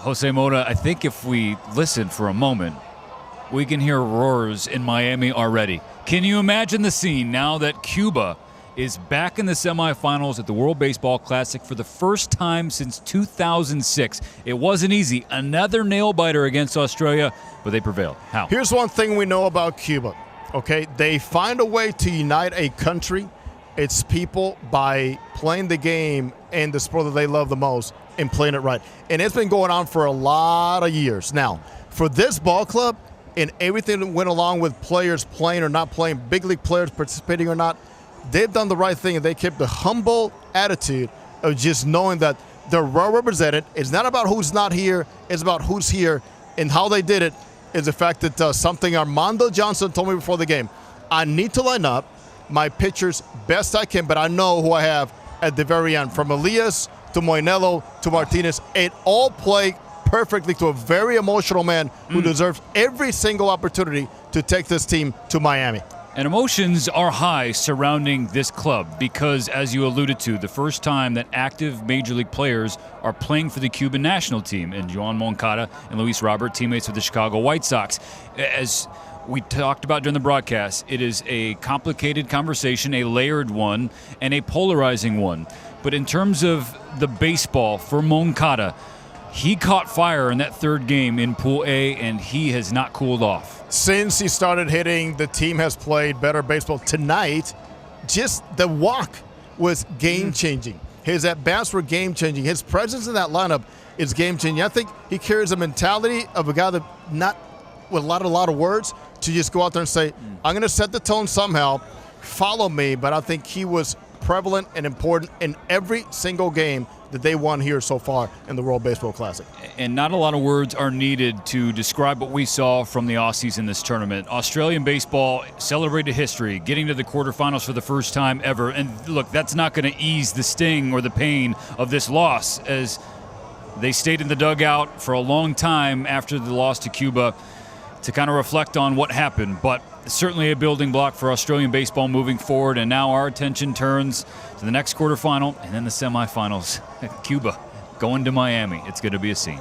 Jose Mota, I think if we listen for a moment, we can hear roars in Miami already. Can you imagine the scene now that Cuba is back in the semifinals at the World Baseball Classic for the first time since 2006? It wasn't easy. Another nail-biter against Australia, but they prevailed. How? Here's one thing we know about Cuba, okay? They find a way to unite a country, its people, by playing the game and the sport that they love the most and playing it right. And it's been going on for a lot of years. Now, for this ball club and everything that went along with players playing or not playing, big league players participating or not, they've done the right thing, and they kept the humble attitude of just knowing that they're well represented. It's not about who's not here. It's about who's here. And how they did it is the fact that something Armando Johnson told me before the game. I need to line up my pitchers best I can, but I know who I have at the very end. From Elias to Moinelo to Martinez, it all played perfectly to a very emotional man who deserves every single opportunity to take this team to Miami. And emotions are high surrounding this club because, as you alluded to, the first time that active Major League players are playing for the Cuban national team, and Yoan Moncada and Luis Robert, teammates with the Chicago White Sox. As we talked about during the broadcast, it is a complicated conversation, a layered one, and a polarizing one. But in terms of the baseball for Moncada, he caught fire in that third game in Pool A, and he has not cooled off. Since he started hitting, the team has played better baseball. Tonight, just the walk was game-changing. His at-bats were game-changing. His presence in that lineup is game-changing. I think he carries a mentality of a guy that not with a lot of words to just go out there and say, I'm going to set the tone somehow, follow me. But I think he was prevalent and important in every single game that they won here so far in the World Baseball Classic. And not a lot of words are needed to describe what we saw from the Aussies in this tournament. Australian baseball celebrated history, getting to the quarterfinals for the first time ever. And look, that's not going to ease the sting or the pain of this loss, as they stayed in the dugout for a long time after the loss to Cuba to kind of reflect on what happened. But certainly a building block for Australian baseball moving forward, and now our attention turns to the next quarterfinal and then the semifinals. Cuba going to Miami. It's going to be a scene.